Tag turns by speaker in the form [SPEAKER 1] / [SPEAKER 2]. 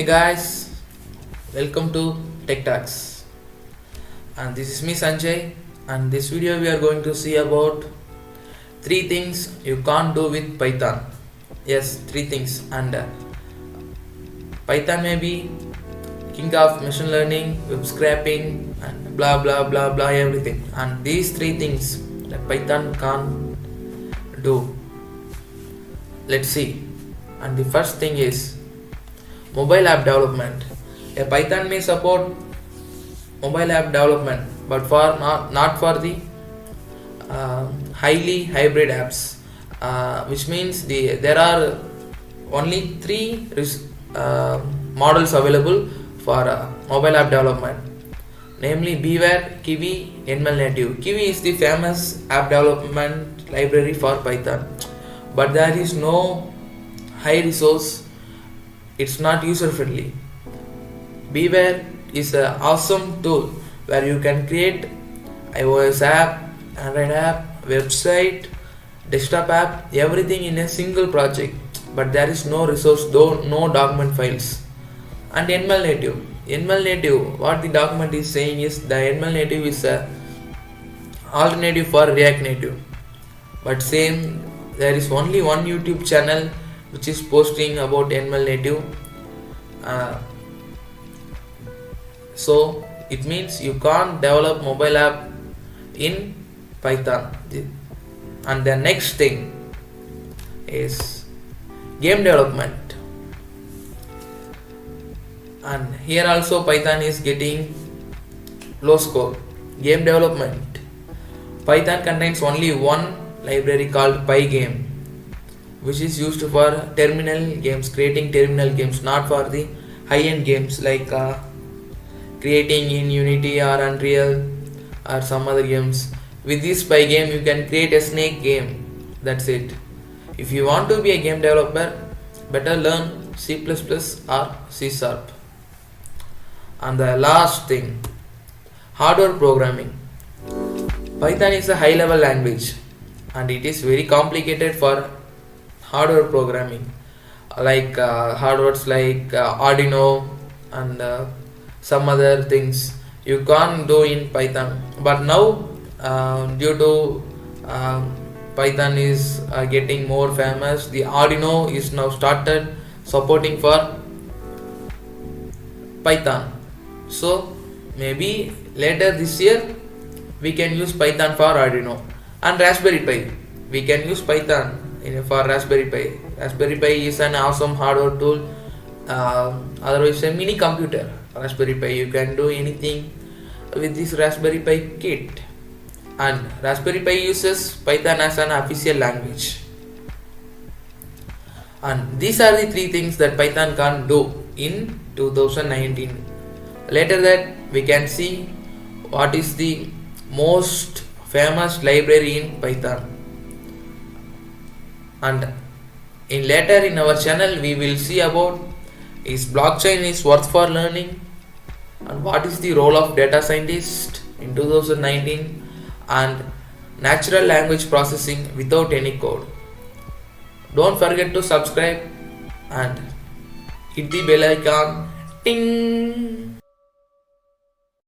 [SPEAKER 1] Hey guys, welcome to Tech Talks, and this is me Sanjay. And this video we are going to see about three things you can't do with Python. Yes, three things, and Python may be king of machine learning, web scraping, and blah blah blah blah everything. And these three things that Python can't do. Let's see. And the first thing is mobile app development. A Python may support mobile app development, but for not for the highly hybrid apps, which means there are only three models available for mobile app development, namely Beaver, Kiwi, NML Native. Kiwi is the famous app development library for Python, but there is no high resource. It's not user friendly. Beaver is an awesome tool where you can create iOS app, Android app, website, desktop app, everything in a single project, but there is no resource, though no document files. And NML Native, what the document is saying is the NML Native is a alternative for React Native, but same, there is only one YouTube channel which is posting about NML Native. So it means you can't develop mobile app in Python. And the next thing is game development. And here also Python is getting low score. Game development. Python contains only one library called Pygame, which is used for terminal games, creating terminal games, not for the high-end games like creating in Unity or Unreal or some other games. With this Pygame, you can create a snake game. That's it. If you want to be a game developer, better learn C++ or C#. And the last thing, hardware programming. Python is a high-level language, and it is very complicated for hardware programming, like hardwares like Arduino and some other things you can't do in Python. But now due to Python is getting more famous, the Arduino is now started supporting for Python. So maybe later this year we can use Python for Arduino. And Raspberry Pi, we can use Python for Raspberry Pi. Raspberry Pi is an awesome hardware tool. Otherwise, a mini computer. Raspberry Pi, you can do anything with this Raspberry Pi kit. And Raspberry Pi uses Python as an official language. And these are the three things that Python can't do in 2019. Later that we can see what is the most famous library in Python. And later in our channel we will see about is blockchain is worth for learning, and what is the role of data scientist in 2019, and natural language processing without any code. Don't forget to subscribe and hit the bell icon. Ting!